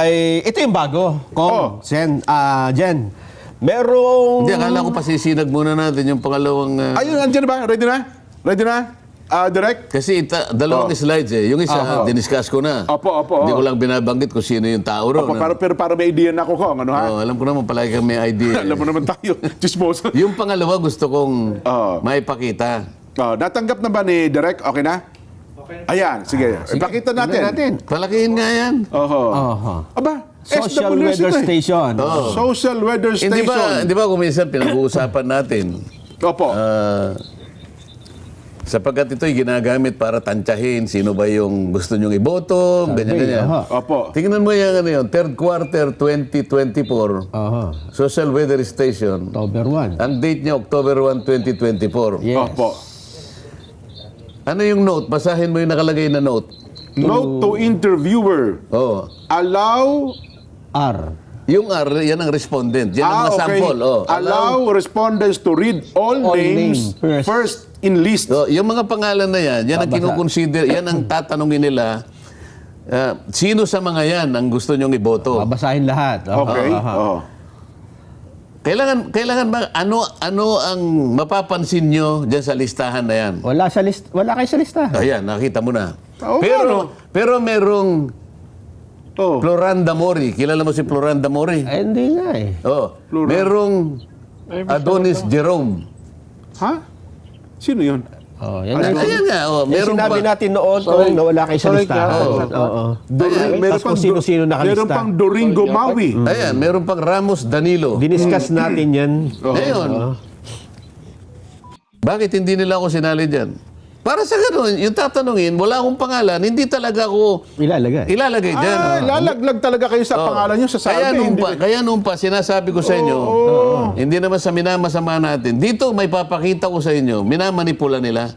ay ito yung bago. Jen, merong... Hindi, akala ko pasisinag muna natin yung pangalawang... Ayun, andyan ba? Ready na? Ready na? Direct? Kasi dalawang slides eh. Yung isa, diniscuss ko na. Opo. Hindi ko lang binabanggit kung sino yung tao ron. Pero para may idea na ako kung ano ha? Alam ko naman palagi kang may idea. Alam mo naman tayo, chismoso. Yung pangalawa gusto kong maipakita. Natanggap na ba ni Direct? Okay na? Ayan, sige. Ipakita natin. Palakihin nga yan. Aba, Social SWS Weather ito eh. Station. Social Weather Station. Hindi ba kung minsan pinag-uusapan natin, Opo. sapagkat ito'y ginagamit para tansyahin sino ba yung gusto nyong iboto, ganyan-ganyan. Opo. Tingnan mo yan, third quarter 2024, Social Weather Station. October 1. Ang date niya, October 1, 2024. Yes. Opo. Ano yung note? Basahin mo yung nakalagay na note. Note to interviewer. Allow... R. Yung R, yan ang respondent. Yan ang mga sample. Allow respondents to read all names first in list. Yung mga pangalan na yan, yan ang kinukonsider, yan ang tatanungin nila. Sino sa mga yan ang gusto nyong iboto? Babasahin lahat. Okay. Kailangan ba, ano ang mapapansin nyo dyan sa listahan na yan? Wala kayo sa lista. Ayan, nakita mo na. Pero merong Floranda Mori. Kilala mo si Floranda Mori? Ay, hindi nga eh. Merong Adonis Jerome. Ha? Sino yun? Yan na. Ayan nga. Meron sinabi pa. natin noon kung nawala kayo sa listahan. Meron kung sino-sino nakalista. Meron pang Doringo Maui. Ayan, meron pang Ramos Danilo. Diniscuss natin yan. Ngayon, bakit hindi nila ako sinali dyan? Para sa ganun, yung tatanungin, wala akong pangalan, hindi talaga ako ilalagay dyan. Lalaglag talaga kayo sa pangalan nyo sa sabi. Kaya nung pa, sinasabi ko sa inyo, hindi naman sa minamasama natin, dito may papakita ko sa inyo, minamanipula nila.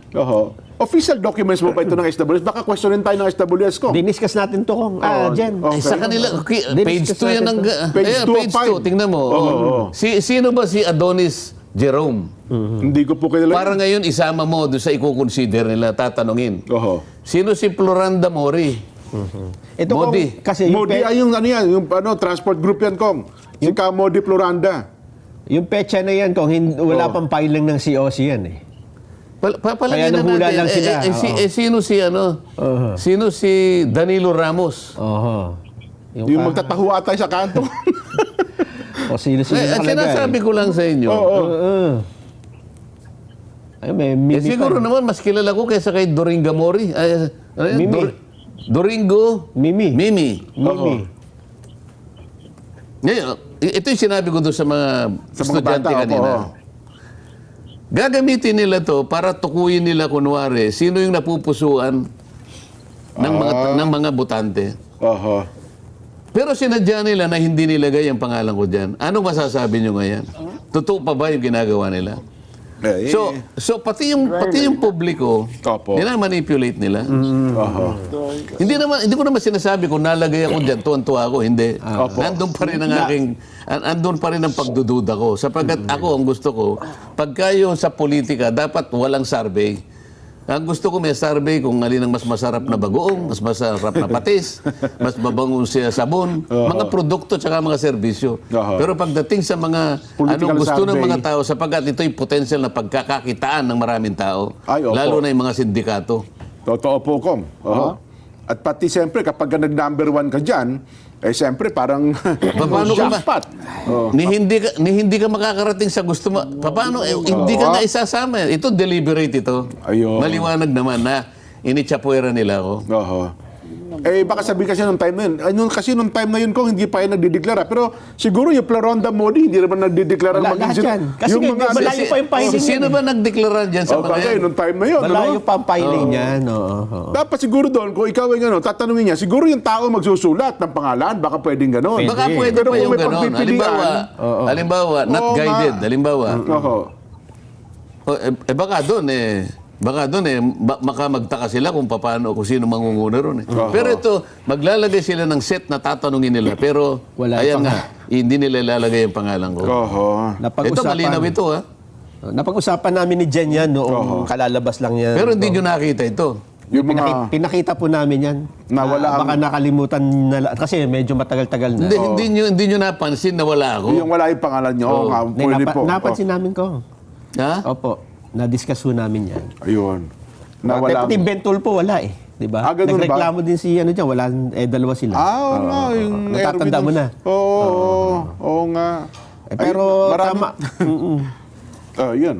Official documents mo pa ito ng SWS? Baka questionin tayo ng SWS ko. Diniscuss natin to kung Jen. Sa kanila, page 2 yan. Page 2, tingnan mo. Sino ba si Adonis Jerome? Hindi ko po kilala. Para ngayon, isama mo doon sa i-consider nila, tatanungin. Sino si Floranda Mori? Ito Modi. Kasi Modi ay yung transport group yan, Kong. Si Modi Floranda. yung pecha na yan, kung wala pang filing ng COC yan eh. Palagay Kaya na nahula natin. lang sila. Sino si Danilo Ramos? Yung magtataho ata sa kanto. O sino-sino At sinasabi ko lang sa inyo. Ay, may Mimi Siguro naman, mas kilala ko kaysa kay Doringo Mori. Mimi. Doringo Mimi. Ngayon, ito yung sinabi ko doon sa mga estudyante bata, kanina. Gagamitin nila to para tukuyin nila kunwari sino yung napupusuan ng mga botante. Pero sinadya nila na hindi nilagay ang pangalan ko dyan. Anong masasabi nyo ngayon? Totoo pa ba yung ginagawa nila? So pati yung publiko, nila-manipulate nila. Hindi ko naman sinasabi kung nalagay ako dyan, tuwan-tuwa ako, hindi. Nandun pa rin andun pa rin ang pagdududa ko. Sapagkat ako, ang gusto ko, pagka yung sa politika, dapat walang survey. Ang gusto ko may survey kung alin ang mas masarap na bagoong, mas masarap na patis, mas mabangong siya sabon, mga produkto at mga serbisyo. Pero pagdating sa mga anong gusto ng mga tao, sapagkat ito'y potential na pagkakakitaan ng maraming tao, lalo na yung mga sindikato. Totoo po, Kong. At pati siyempre, kapag nag-number 1 ka dyan, siyempre parang jackpot. Ni hindi ka makakarating sa gusto mo. Paano? Hindi ka na isasama. Ito deliberate ito. Maliwanag naman na initsapuera nila ako. Baka sabihin kasi nung time na yun. Kasi nung time na yun, Kong, hindi pa yan nagdideklara. Pero siguro yung Floranda Modi, hindi naman nagdideklara. Lahat yan. Kasi malayo pa yung filing. Sino ba nagdeklara dyan sa mga yan? Nung time na yun. Malayo pa ang filing yan. Dapat siguro doon, kung ikaw ay tatanungin niya, siguro yung tao magsusulat ng pangalan, baka pwedeng gano'n. Baka pwede pa yung gano'n. Halimbawa, not guided. Halimbawa. Baka doon makamagtaka sila kung paano, kung sino mangunguna ron. Pero ito, maglalagay sila ng set na tatanungin nila. Pero, ayan nga, hindi nila ilalagay yung pangalan ko. Ito, malinaw ito, ha? Napag-usapan namin ni Jen yan noong kalalabas lang yan. Pero hindi nyo nakita ito. Yung mga Pinakita po namin yan. Nawala Baka nakalimutan na kasi medyo matagal-tagal na. Hindi nyo napansin na wala ako. yung wala yung pangalan niyo. Oo nga, Hindi, pwede po. napansin namin ko. Ha? Opo, na-discuss po namin yan. Ayun. Nawala. Pati Bentol po wala eh. Diba? Ganun ba? Nagreklamo din si ano dyan, wala, dalawa sila. Oo nga, yung Natatanda Erwin. mo na. Oo nga. Pero marami- tama. Yun.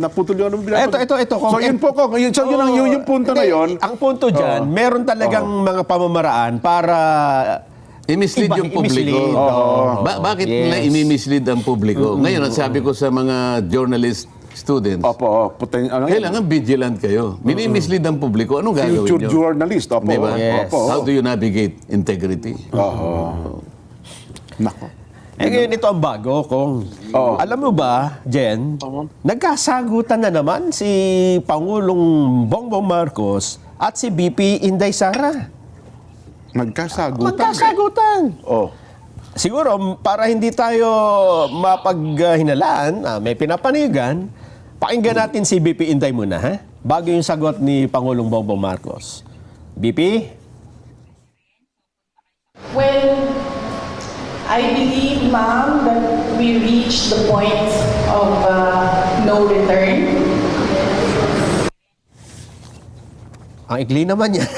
Naputol yun. Ito. So yun po, Kong. So yung punto na yun. Ang punto dyan, meron talagang mga pamamaraan para I-mislead yung publiko. i-mislead. Oo. Bakit Yes. nila i-mislead ang publiko? Ngayon, ang sabi ko sa mga journalist students, Opo. kailangan vigilant kayo. Mini-mislead ang publiko. Anong gagawin Future nyo? journalist. Opo. Di ba? Yes. Opo. How do you navigate integrity? Nako. ngayon ito ang bago, Kong. Alam mo ba, Jen, nagkasagutan na naman si Pangulong Bongbong Marcos at si BP Inday Sara. Magkasagutan. Siguro, para hindi tayo mapaghinalaan, may pinapanigan, pakinggan natin si BP Inday muna, ha? Bago yung sagot ni Pangulong Bongbong Marcos. BP? Well, I believe, ma'am, that we reached the point of no return. Ang ikli naman yan.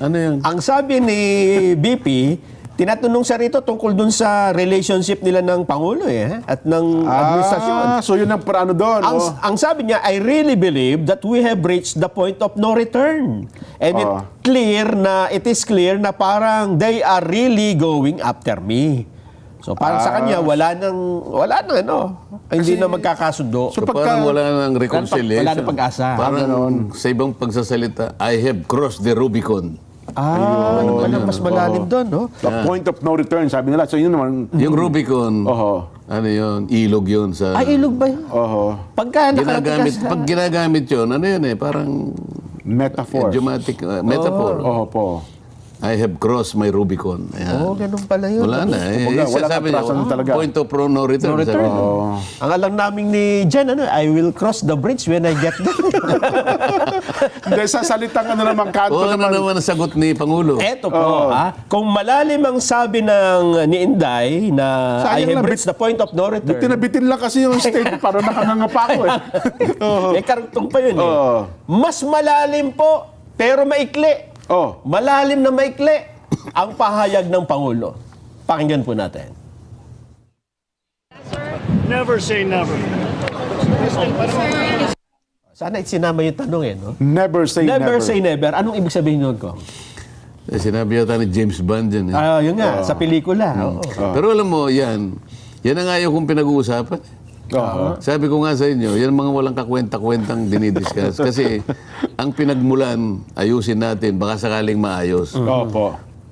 Ano yan? Ang sabi ni BP, tinatanong siya rito tungkol dun sa relationship nila ng Pangulo at ng administrasyon. So yun ang parano doon. Ang sabi niya, I really believe that we have reached the point of no return. And it is clear na parang they are really going after me. So parang sa kanya, wala nang hindi na magkakasundo. So, Parang wala nang reconciliation. Wala nang pag-asa. Parang sa ibang pagsasalita, I have crossed the Rubicon. Mas malalim doon, no? The point of no return, sabi nila. So yun naman. Yung Rubicon, ano yun, ilog yun sa... Ay, ilog ba yun? Pagka nakarating ka Pag ginagamit yun, ano yun parang... Metaphor. Idiomatic metaphor. Po. I have crossed my Rubicon. Ayan. ganun pala yun. Wala na. Kumbaga, wala Sabi kang trasan talaga. Point of no return. No return. Sabi niya. Ang alam namin ni Jen, I will cross the bridge when I get there. Hindi, sa salitang naman kanto Ano naman ang sagot ni Pangulo? Eto po, kung malalim ang sabi ni Inday na I Sayang have lang, reached the point of no return. Tinabitin lang kasi yung state para nakanganga pa ako Karugtong pa yun Mas malalim po, pero maikli. Malalim na maikli ang pahayag ng Pangulo. Pakinggan po natin. Never say never. Sana sinama yung tanong no? Never say never. Never say never. Anong ibig sabihin nun ko? Sinabi yata ni James Bond yan. Yun nga, sa pelikula. Pero alam mo, yan ang ayaw kong pinag-uusapan. Sabi ko nga sa inyo, yan mga walang kakwenta-kwentang dinidiscuss. Kasi ang pinagmulan, ayusin natin, baka sakaling maayos.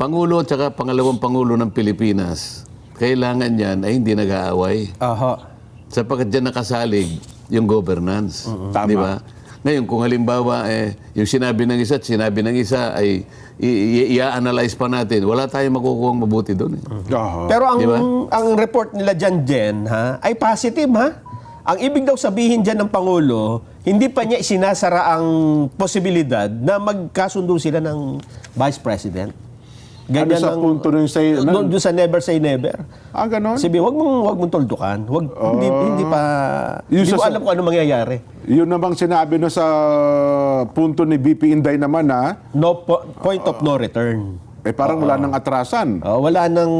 Pangulo at saka pangalawang Pangulo ng Pilipinas, kailangan yan ay hindi nag-aaway. Sapagkat dyan nakasalig yung governance. Di ba? Ngayon, kung halimbawa, yung sinabi ng isa at sinabi ng isa ay i-analyze pa natin, wala tayong makukuha mabuti doon. Pero Diba? ang report nila dyan, Jen, ay positive, Ang ibig daw sabihin dyan ng Pangulo, hindi pa niya isinasara ang posibilidad na magkasundo sila ng Vice President. Ano sa punto nun say... Doon sa never say never. Ganon? Sabi, wag mong toldukan. Hindi pa... Hindi ko alam kung ano mangyayari. Yun namang sinabi na sa punto ni BP Inday naman Point of no return. parang wala nang atrasan. Wala nang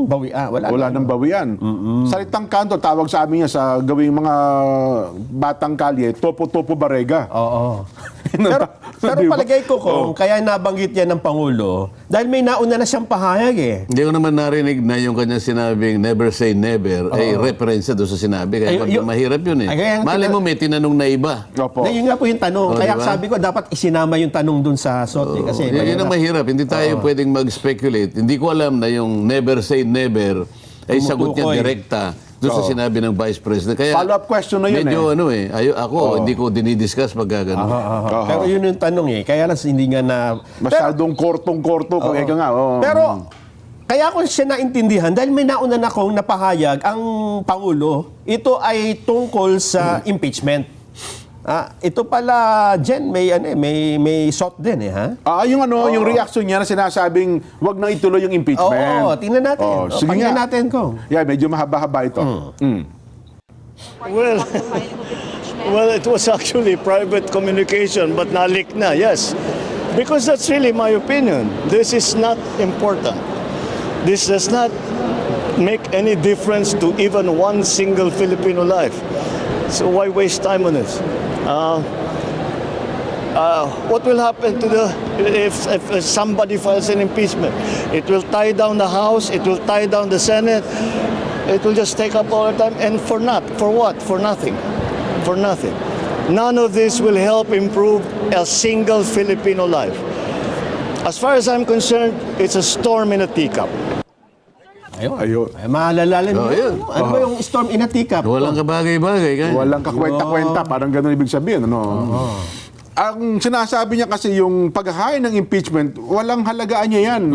bawian. Wala nang bawian. Salitang kanto, tawag sa amin yan sa gawing mga batang kalye, topo-topo barega. Pero palagay ko kung kaya nabanggit yan ng Pangulo, dahil may nauna na siyang pahayag Hindi ko naman narinig na yung kanya sinabing never say never ay referensya doon sa sinabi. Kaya mahirap yun Mali mo may tinanong na iba. Yun nga po yung tanong. Kaya diba? sabi ko, dapat isinama yung tanong dun sa SOT. Kasi Yun ang mahirap. Hindi tayo pwedeng mag-speculate. Hindi ko alam na yung never say never ay sagot niya direkta doon sa sinabi ng Vice President. Kaya follow-up question na yun medyo ako, hindi ko dinidiscuss pag gano'n. Pero yun yung tanong Kaya lang hindi nga na... Masyadong kortong-korto. Pero kaya ko siya naintindihan dahil may nauna na akong napahayag ang Pangulo. Ito ay tungkol sa impeachment. Ito pala, Jen, may shot din ha? Yung yung reaction niya na sinasabing wag nang ituloy yung impeachment. Oo, tingnan natin. Sige Pakinggan nga. natin ko. Yeah, medyo mahaba-haba ito. Well, well, it was actually private communication, but nalik na, yes. Because that's really my opinion. This is not important. This does not make any difference to even one single Filipino life. So why waste time on this? What will happen to if somebody files an impeachment? It will tie down the House, it will tie down the Senate, it will just take up all the time, and for what? For nothing. For nothing. None of this will help improve a single Filipino life. As far as I'm concerned, it's a storm in a teacup. Ayun. Ay, maalalalim mo. yun. Ano ba yung storm in a teacup? Walang kabagay-bagay. Kaya. Walang kakwenta-kwenta, parang ganun ibig sabihin. Ang sinasabi niya kasi yung pag-hain ng impeachment, walang halagaan niya yan.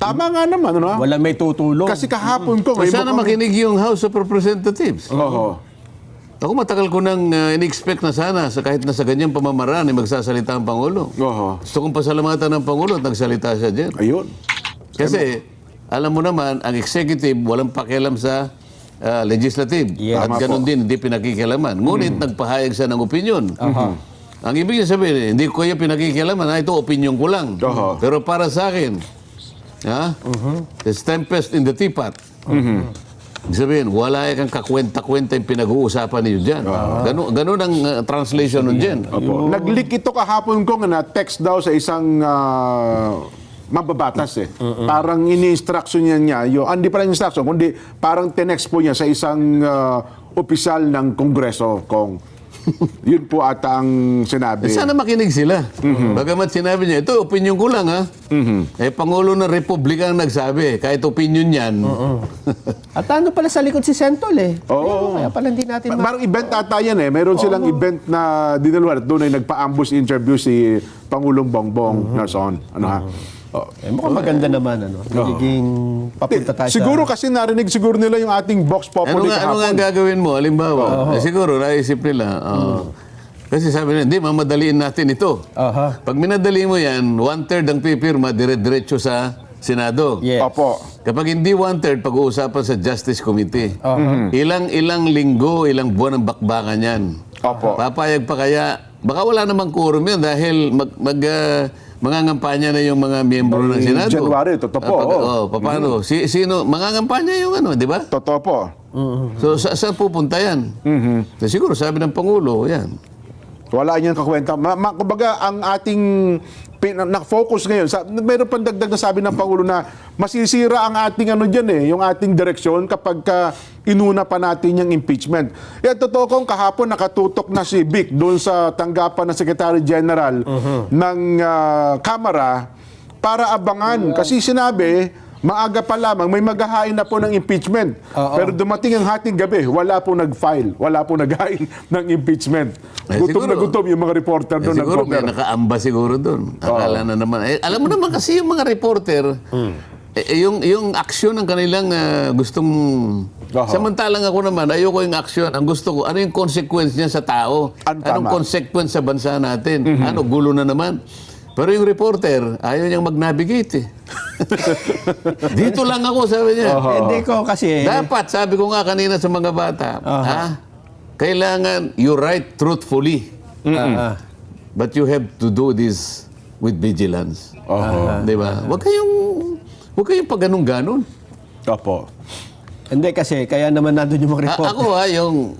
Tama nga naman, Wala may tutulong. Kasi kahapon ko, So, sana makinig yung House of Representatives. Oo. Ako matagal ko nang in-expect na sana kahit na sa ganyang pamamaraan ay magsasalita ang Pangulo. Oo. Gusto kong pasalamatan ng Pangulo at nagsalita siya dyan. Ayun. Kasi, alam mo naman, ang executive walang pakialam sa legislative. Yes. At Tama ganun po. din, hindi pinakikialaman. Ngunit nagpahayag siya ng opinion. Ang ibig sabihin, hindi ko yung pinakikialaman. Ito, opinion ko lang. Pero para sa akin, there's tempest in the teapot. Ibig sabihin, wala kang kakwenta-kwenta yung pinag-uusapan niyo dyan. Ganun ang translation nun dyan. Opo. Nag-leak ito kahapon ko na text daw sa isang mababatas Parang ini-instruction niya hindi pala instruction, kundi parang tinext po niya sa isang opisyal ng Kongreso, Yun po ata ang sinabi. Sana makinig sila. Bagamat sinabi niya, ito, opinion ko lang Pangulo ng Republika ang nagsabi, kahit opinion yan. At ano pala sa likod si Sentol Oo. Kaya pala hindi natin Parang event ata yan Meron silang event na dinaluhan at doon ay nagpa-ambush interview si Pangulong Bongbong Nelson. mukhang maganda naman, Nagiging papunta tayo Siguro kasi narinig siguro nila yung ating Vox Populi Ano nga kahapon. ang gagawin mo? Halimbawa, siguro naisip nila, kasi sabi nila, hindi, mamadaliin natin ito. Pag minadali mo yan, 1/3 ang pipirma, dire-diretso sa Senado. Yes. Opo. Kapag hindi 1/3, pag-uusapan sa Justice Committee. Ilang linggo, ilang buwan ang bakbakan yan. Opo. Papayag pa kaya, baka wala namang quorum yan dahil mangangampanya na yung mga miyembro ng Senado. January, totoo po. Paano? Sino? Mangangampanya yung di ba? Totoo po. So, saan pupunta yan? So, siguro, sabi ng Pangulo, yan. Wala niyang kakwenta. Kumbaga, ang ating na-focus ngayon, mayroon pang dagdag na sabi ng Pangulo na masisira ang ating yung ating direksyon kapag inuna pa natin yung impeachment. Totoo kong kahapon nakatutok na si Vic doon sa tanggapan ng Secretary General ng Kamara para abangan. Kasi sinabi, maaga pa lamang, may maghahain na po ng impeachment. Pero dumating ang hating gabi, wala po nag-file, wala po naghain ng impeachment. Gutom na gutom yung mga reporter doon. Siguro may nakaamba siguro doon. Akala na naman. Alam mo naman kasi yung mga reporter, yung aksyon ng kanilang gustong... Samantalang ako naman, ayoko yung aksyon. Ang gusto ko, ano yung consequence niya sa tao? Anong consequence sa bansa natin? Ano, gulo na naman? Pero yung reporter, ayaw niyang mag-navigate Dito lang ako, sabi niya. Hindi ko kasi... Dapat, sabi ko nga kanina sa mga bata, kailangan you write truthfully. But you have to do this with vigilance. Di ba? Huwag kayong pag ganun-ganon. Opo. Hindi kasi, kaya naman nandun yung mga report. Ako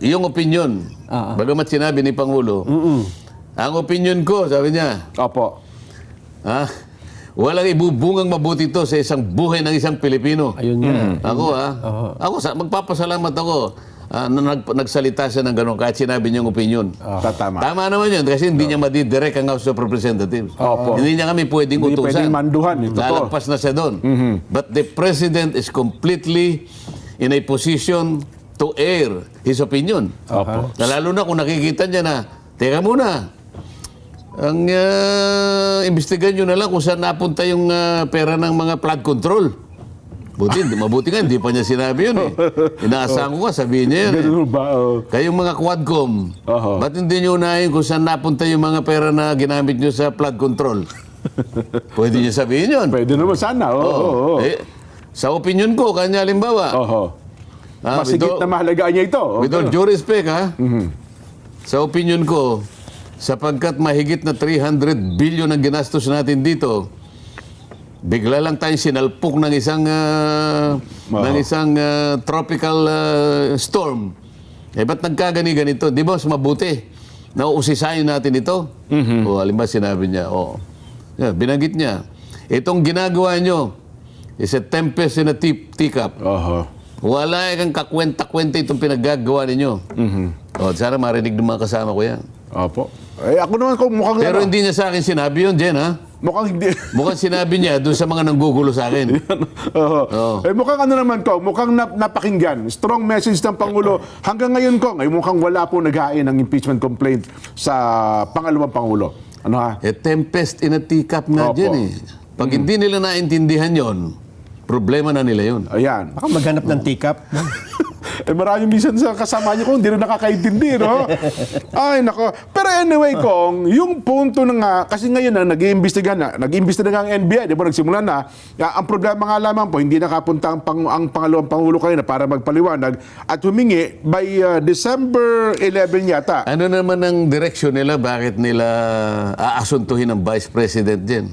yung opinion. Bagamat sinabi ni Pangulo, ang opinion ko, sabi niya, Opo. walang ibubungang mabuti ito sa isang buhay ng isang Pilipino. Ayun nga. Ako, magpapasalamat ako na nagsalita siya ng gano'n kahit sinabi niyang opinion. Tama. Tama naman yun kasi hindi niya madidirect ang House of Representatives. Hindi niya kami pwedeng Hindi utusan. pwedeng manduhan. Lalagpas na siya doon. But the President is completely in a position to air his opinion. Lalo na kung nakikita niya na, teka muna, ang imbestigahan nyo na lang kung saan napunta yung pera ng mga flood control. Mabuti nga, hindi pa niya sinabi yun eh. Inaasahan ko nga, sabihin niya yun eh. Ganun ho ba? Kayong mga Quadcom, Oho. ba't hindi nyo unahin kung saan napunta yung mga pera na ginamit nyo sa flood control? Pwede nyo sabihin yun. Pwede naman sana. Oo. Eh, sa opinion ko, kanya halimbawa, Oho. ah, Masigit na mahalagaan niya ito. with all due respect, ha? Sa opinion ko, sapagkat mahigit na 300 billion ang ginastos natin dito, bigla lang tayong sinalpok ng isang tropical storm. Eh, ba't nagkagani-ganito? Di ba mas mabuti na uusisayin natin ito? O, halimbawa sinabi niya, binanggit niya, itong ginagawa nyo is a tempest in a teacup. Oho. Wala kang kakwenta-kwenta itong pinaggagawa ninyo. O, sana marinig ng mga kasama ko yan. Opo. Eh, ako naman kung mukhang Pero hindi niya sa akin sinabi yun, Jen, ha? mukhang hindi. Mukhang sinabi niya doon sa mga nanggugulo sa akin. Oho. Oo. Eh, mukhang ano naman ko, mukhang napakinggan. Strong message ng Pangulo. Hanggang ngayon ko, ngayon mukhang wala po naghain ng impeachment complaint sa pangalawang Pangulo. Ano ha? A tempest in a teacup nga Opo. dyan eh. Pag hindi nila naintindihan yon, problema na nila yun. Ayan. Baka maghanap ng teacup. Eh, maraming minsan sa kasama niyo kung hindi rin nakakaintindi, no? Ay, nako. Pero anyway, Kong, yung punto na nga, kasi ngayon na, nag-iimbestiga nga ang NBI, di ba, nagsimula na, ang problema nga lamang po, hindi nakapunta ang pangalawang Pangulo kayo na para magpaliwanag at humingi by December 11 yata. Ano naman ang direksyon nila? Bakit nila aasuntuhin ang Vice President dyan?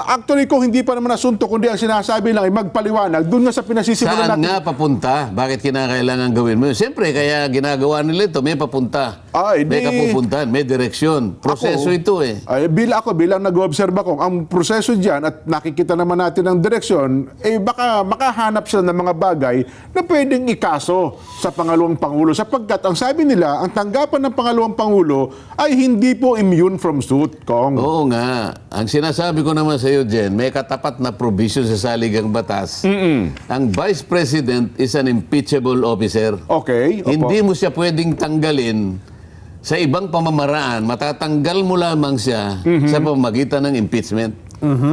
Actually, kung hindi pa naman asunto, kundi ang sinasabi lang ay magpaliwanag, doon nga sa pinasisimulan Saan natin. nga papunta? Bakit kinakailangan gawin mo yun? Siyempre, kaya ginagawa nila ito, may papunta. Hindi. May kapupuntahan, may direksyon. Proseso ito eh. Ay, bilang nag-obserba ko, ang proseso diyan at nakikita naman natin ang direksyon, eh baka makahanap sila ng mga bagay na pwedeng ikaso sa pangalawang Pangulo. Sapagkat ang sabi nila, ang tanggapan ng pangalawang Pangulo ay hindi po immune from suit, Kong. Oo nga. Ang sinasabi ko naman sa iyo, Jen, may katapat na provision sa saligang batas. Ang Vice President is an impeachable officer. Okay. Opo. Hindi mo siya pwedeng tanggalin sa ibang pamamaraan. Matatanggal mo lamang siya sa pamamagitan ng impeachment.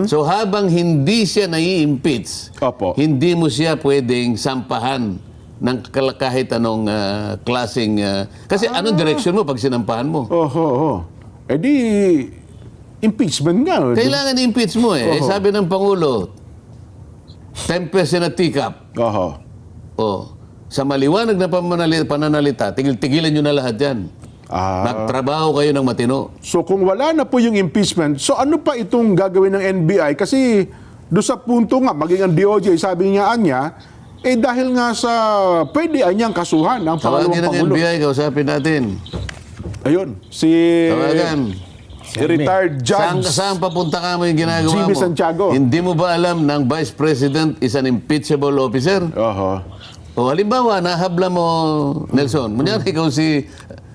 So habang hindi siya nai-impeach, Opo. hindi mo siya pwedeng sampahan ng kahit anong klaseng... kasi anong direksyon mo pag sinampahan mo? Oho. Eh di, impeachment nga. Kailangan i-impeach mo eh. Eh, sabi ng Pangulo, tempest in a teacup. Oho. Oh, sa maliwanag na pananalita, tigil-tigilan nyo na lahat yan. Magtrabaho kayo ng matino. So kung wala na po yung impeachment, so ano pa itong gagawin ng NBI? Kasi doon sa punto nga, maging ang DOJ, sabi niya, eh dahil nga sa pwede niyang kasuhan ang pangalawang Tawagin ng Pangulo. NBI, kausapin natin. Ayun, si Tawagan. retired judge. Saan papunta ka mo yung ginagawa Jimmy mo? Santiago. Hindi mo ba alam ng Vice President is an impeachable officer? Oho. O halimbawa, nahabla mo, Nelson, kunyari ikaw si...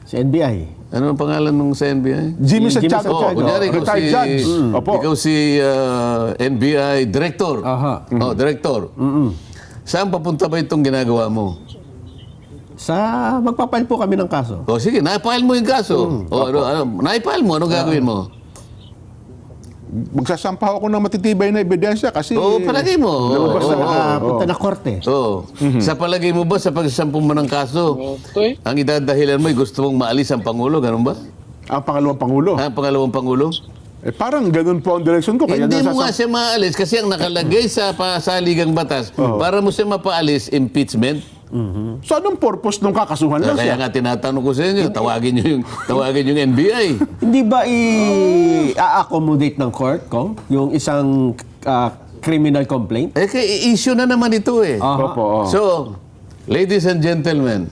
Sa NBI. Ano ang pangalan nung sa NBI? Jimmy Jimmy Santiago. Oh, kunyari ikaw Retired si... judge. Opo. Ikaw si NBI Director. Aha. Oh, Director. Saan papunta ba itong ginagawa mo? Sa magpapail po kami ng kaso. O sige, na-file mo yung kaso. O na-file mo, anong gagawin mo? Magsasampaw ako ng matitibay na ebidensya kasi... Oo, palagay mo. Lumabas na. Punta na korte. Oo. Sa palagay mo ba sa pagsasampung mo ng kaso, ang idadahilan mo ay gusto mong maalis ang Pangulo, ganun ba? Ang pangalawang Pangulo. Ang pangalawang Pangulo? Eh parang ganun po ang direksyon ko. Kaya Hindi mo nga nasasam- siya maalis kasi ang nakalagay sa pasaligang batas, para mo siya mapaalis, impeachment. So anong purpose nung kakasuhan lang Kaya siya? nga tinatanong ko sa inyo, tawagin yung NBI. Hindi ba i-accommodate ng court, Kong, yung isang criminal complaint? Eh, issue na naman ito eh. Opo. So, ladies and gentlemen,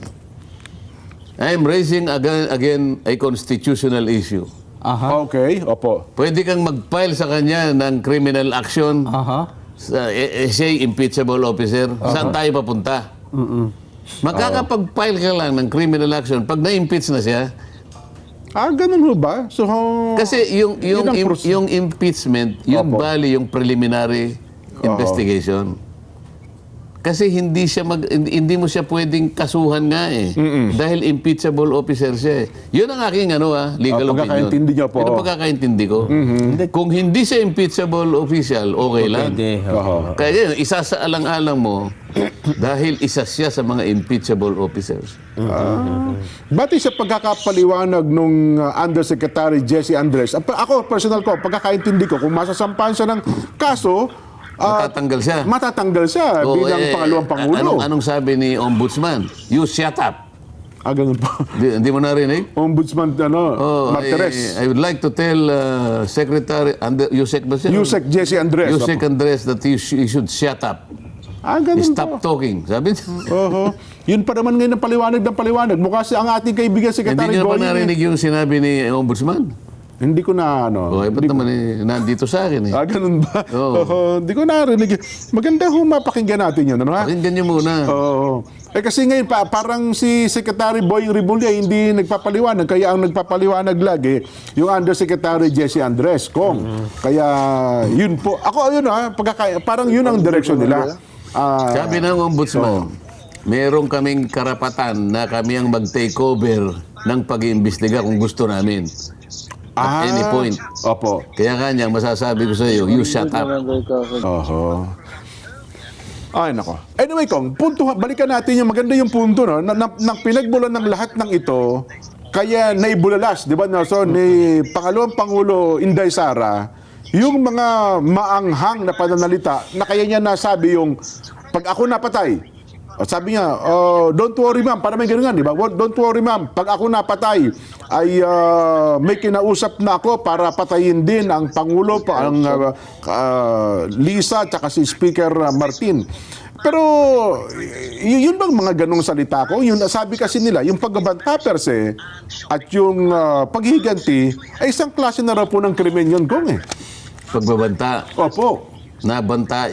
I'm raising again a constitutional issue. Aha. Okay, opo. Pwede kang mag-file sa kanya ng criminal action Aha. sa siya impeachable officer. Saan tayo papunta? Magkakapag-file ka lang ng criminal action pag na-impeach na siya. Ganun ho ba? So, Kasi yung Yun ang pros- impeachment, yun Opo. bali yung preliminary investigation. Kasi hindi mo siya pwedeng kasuhan nga eh. Dahil impeachable officer siya eh. Yun ang aking legal opinion. pagkakaintindi niyo po. Yun ang pagkakaintindi ko. Kung hindi siya impeachable official, okay lang. Pwede. Kaya yun, isa sa alang-alang mo, dahil isa siya sa mga impeachable officers. Bati sa pagkakapaliwanag nung Undersecretary Jesse Andres, ako personal ko, pagkakaintindi ko, kung masasampahan siya ng kaso, Matatanggal siya. matatanggal siya Oo, bilang pangalawang pangulo. Anong sabi ni Ombudsman? You shut up. Ganun po. Hindi mo narinig? Ombudsman, Martires. I would like to tell Secretary Yusek ba siya? Yusek Jesse Andres. Yusek Andres that he should shut up. Ganun Stop po. talking. Sabi niya. Oho. Yun pa naman ngayon ng paliwanag. Mukha si ang ating kaibigan Hindi Secretary niyo pa Boying. narinig yung sinabi ni Ombudsman. Hindi ko na Ba't naman nandito sa akin eh? ganun ba? Oo. Oho. Hindi ko narinig. Maganda kung mapakinggan natin yun. Ano ha? Pakinggan niyo muna. Oo. Kasi ngayon parang si Secretary Boying Rimulya hindi nagpapaliwanag, kaya ang nagpapaliwanag lagi yung Undersecretary Jesse Andres Kong. Kaya yun po. Ako ayun parang yun ang direksyon nila. Sabi ng Ombudsman, meron kaming karapatan na kami ang mag-take over ng pag-iimbestiga kung gusto namin. At any point. Opo. Kaya kanya, masasabi ko sa iyo, you shut up. Oho. Ay, nako. Anyway, Kong, balikan natin yung maganda yung punto, no? Na pinagbulan ng lahat ng ito, kaya naibulalas, di ba, Nelson, ni pangalawang Pangulo Inday Sara, yung mga maanghang na pananalita na kaya niya nasabi yung, pag ako napatay, sabi niya, don't worry ma'am, para may ganun nga, di ba? Don't worry ma'am, pag ako napatay, ay may kinausap na ako para patayin din ang Pangulo, ang Lisa, tsaka si Speaker Martin. Pero, yun bang mga ganong salita ko? Yun, sabi kasi nila, yung pagbabanta per se, at yung paghihiganti, ay isang klase na raw po ng krimen yun, Kong eh. Pagbabanta, Opo. nagbanta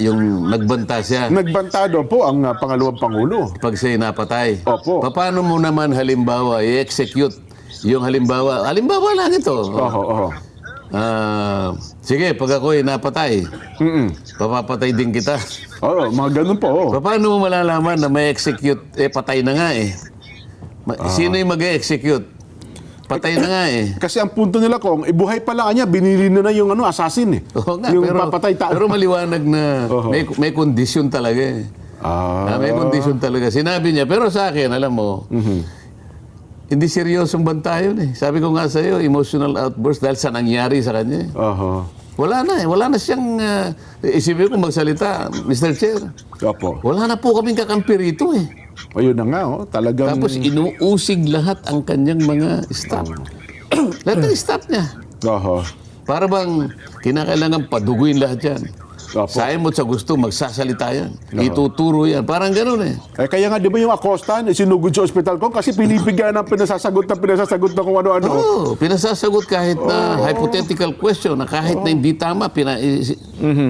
siya Nagbanta daw po ang pangalawang Pangulo. pag siya'y napatay. Opo. Paano mo naman halimbawa i-execute yung halimbawa lang ito. Oho. Sige, pag ako'y napatay, papapatay din kita. Oo, mga ganun po. Paano mo malalaman na may execute, patay na nga eh. Sino yung mag-execute? Patay na nga eh. Kasi ang punto nila, Kong, ibuhay pa lang niya, binili na yung assassin eh. Oo nga, yung pero, papatay tao. pero maliwanag na Oho. may kondisyon talaga eh. May kondisyon talaga. Sinabi niya, pero sa akin, alam mo, hindi seryosong banta yun eh. Sabi ko nga sa iyo, emotional outburst dahil sa nangyari sa kanya eh. Oho. Wala na siyang, isipin ko magsalita, Mr. Chair. Opo. Wala na po kaming kakampi rito eh. Ayun na nga, talagang... Tapos inuusig lahat ang kanyang mga staff. Lahat ng staff niya. Oho. Para bang kinakailangan paduguin lahat yan. Opo. Sa mo sa gusto, magsasalita yan. Ituturo yan. Parang gano'n eh. Kaya nga, di ba yung Acosta, sinugod sa ospital ko kasi pinipigyan ng pinasasagot na kung ano-ano. Oo, pinasasagot kahit na hypothetical question na kahit na hindi tama,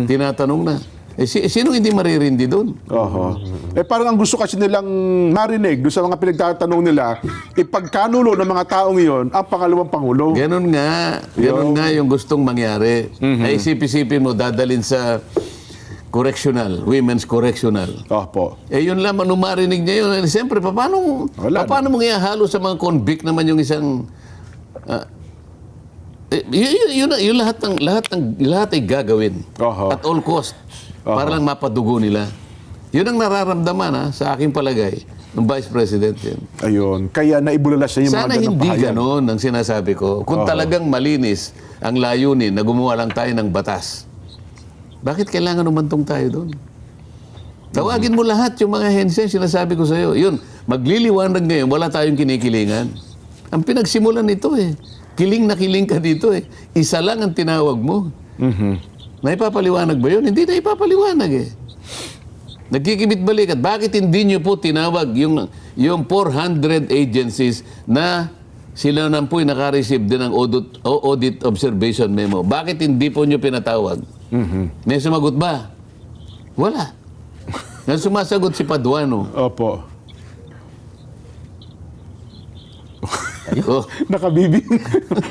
tinatanong na. Sinong hindi maririndi doon? Oho. Parang ang gusto kasi nilang marinig doon sa mga pinagtatanong nila, ipagkanulo ng mga taong iyon ang pangalawang Pangulo. Ganon nga yung gustong mangyari. Ay isip-isipin mo, dadalin sa correctional, women's correctional. Opo. Yun lamang, nung marinig niya yun, siyempre, paano mong ihahalo sa mga convict naman yung isang... yun lahat ay gagawin. Oho. At all cost. Para lang mapadugo nila. Yun ang nararamdaman sa aking palagay ng Vice President yun. Ayun. Kaya naibulalas siya yung Sana mga ganang hindi pahayag. ganon ang sinasabi ko. Kung talagang malinis ang layunin na gumawa lang tayo ng batas, bakit kailangan umantong tayo doon? Tawagin mo lahat yung mga hensya, sinasabi ko sa iyo. Yun, magliliwanag ngayon, wala tayong kinikilingan. Ang pinagsimulan nito kiling na kiling ka dito Isa lang ang tinawag mo. Naipapaliwanag ba yun? Hindi na ipapaliwanag Nagkikimit balikat. Bakit hindi nyo po tinawag yung 400 agencies na sila na po'y nakareceive din ng audit observation memo? Bakit hindi po nyo pinatawag? May sumagot ba? Wala. May sumasagot si Paduano. Opo. Oh, Nakabibing.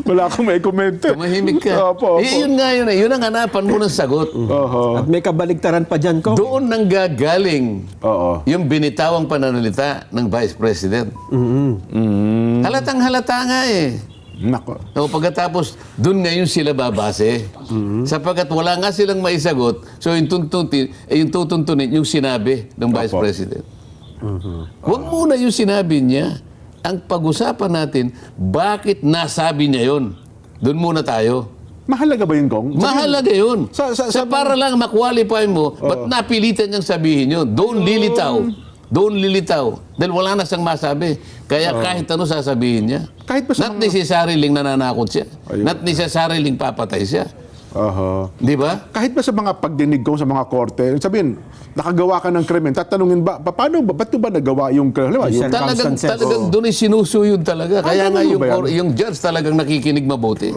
Wala akong may komento. tumahimik ka. Opo, opo. Yun nga yun. Yun ang hanapan mo ng sagot. Oho. At may kabaligtaran pa dyan, Kong. Doon nang gagaling Oo. yung binitawang pananalita ng Vice President. Halatang halata nga eh. Nako. O pagkatapos, doon ngayon sila babase. Sapagkat wala nga silang maisagot, so yung tutuntunin, yung sinabi ng Vice Opo. President. Huwag muna yung sinabi niya. Ang pag-usapan natin, bakit nasabi niya yon? Doon muna tayo. Mahalaga ba yun, Kong? Mahalaga yun. Sa Para lang ma-qualify mo, ba't napilitan niyang sabihin yun? Doon lilitaw. Doon lilitaw. Dahil wala na siyang masabi. Kaya kahit ano sasabihin niya. Kahit pa sa Not necessarily nananakot siya. Ayun. Not necessarily papatay siya. Oho. Di ba? Kahit ba sa mga pagdinig ko sa mga korte, sabihin, nakagawa ka ng krimen, tatanungin ba, paano ba, ba't ba nagawa yung krimen? Halimbawa, yung Circumstances. Talagang doon ay sinusuyod talaga. Kaya nga ganun yung, ba yan? yung judge talagang nakikinig mabuti.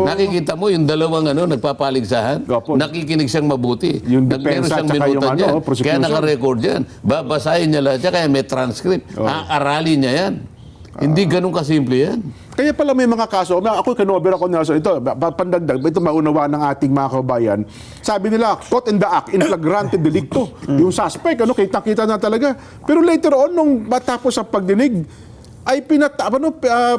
Nakikita mo yung dalawang nagpapaligsahan. Opo. Nakikinig siyang mabuti. Yung Meron depensa siyang at saka yung minuta niya. prosecution. Kaya naka-record yan. Babasahin niya lahat yan. Kaya may transcript. Aaralin niya yan. Hindi ganun kasimple yan. Kaya pala may mga kaso, ako kanover ako na ito, pandagdag, ito maunawa ng ating mga kabayan. Sabi nila, caught in the act, in flagrante delicto. Yung suspect, kitang-kita na talaga. Pero later on, nung matapos ang pagdinig, ay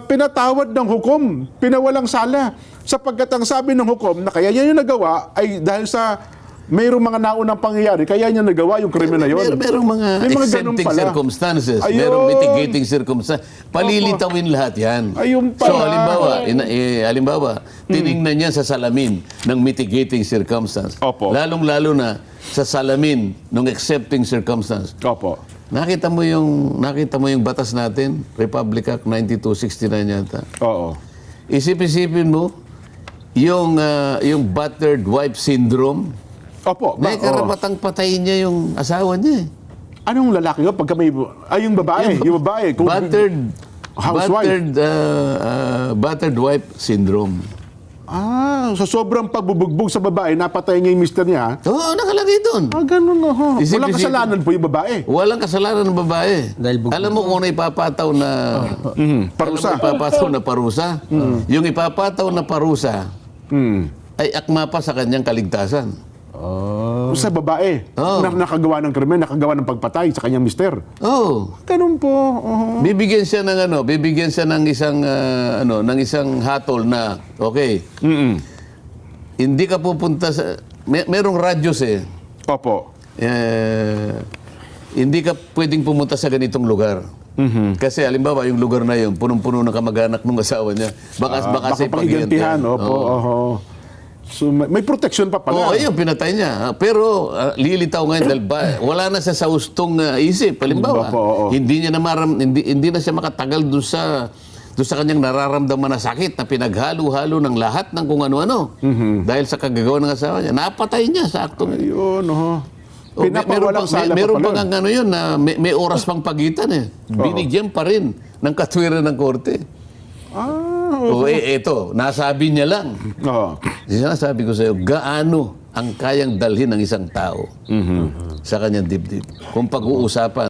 pinatawad ng hukom, pinawalang sala. Sapagkat ang sabi ng hukom na kaya niya yung nagawa ay dahil sa mayroong mga naunang pangyayari, kaya niya nagawa yung krimen na yun. Merong mga May ganun exempting pala. circumstances. Ayun. Merong mitigating circumstances. Palilitawin lahat yan. Ayun pala. So, halimbawa, tiningnan niya sa salamin ng mitigating circumstance. Opo. Lalong-lalo na sa salamin ng accepting circumstance. Opo. Nakita mo yung batas natin, Republic Act 9269 yata. Oo. Isip-isipin mo yung battered wife syndrome. Opo. May karapatang patayin niya yung asawa niya eh. Anong lalaki nga pagka may... Ay, yung babae. Yung babae. Kung- Housewife. Battered wife syndrome. So sobrang pagbubugbog sa babae, napatay niya yung mister niya. Oo, nakalagay doon. Ganun na ho. Isip-isip. Walang kasalanan po yung babae. Walang kasalanan ng babae. Dahil bugbog. Alam mo kung ano ipapataw na... Parusa. Alam mo ipapataw na parusa? Yung ipapataw na parusa ay akma pa sa kanyang kaligtasan. Sa babae. Oo. Nakagawa ng krimen, nakagawa ng pagpatay sa kanyang mister. Oh. Ganun po. Oo. Bibigyan siya ng isang hatol na okay. Hindi ka pupunta sa merong radius eh. Opo. Hindi ka pwedeng pumunta sa ganitong lugar. Kasi halimbawa yung lugar na yun, punong-puno ng kamag-anak ng asawa niya. Baka Baka pag-igantihan. Opo. Oho. So may protection pa pala. Oo, ayun, pinatay niya. Pero lilitaw ngayon dahil wala na siya sa ustong isip. Halimbawa, Opo, oo. hindi na siya makatagal doon sa kanyang nararamdaman na sakit na pinaghalo-halo ng lahat ng kung ano-ano. Dahil sa kagagawa ng asawa niya. Napatay niya sa aktong yun. Ayun, oho. O, Pinapawalang sala pa meron pala. pang ano yun na may oras pang pagitan eh. Binigyan pa rin ng katwiran ng korte. O eto, nasabi niya lang. Oo. Sinasabi ko sa iyo, gaano ang kayang dalhin ng isang tao sa kanyang dibdib. Kung pag-uusapan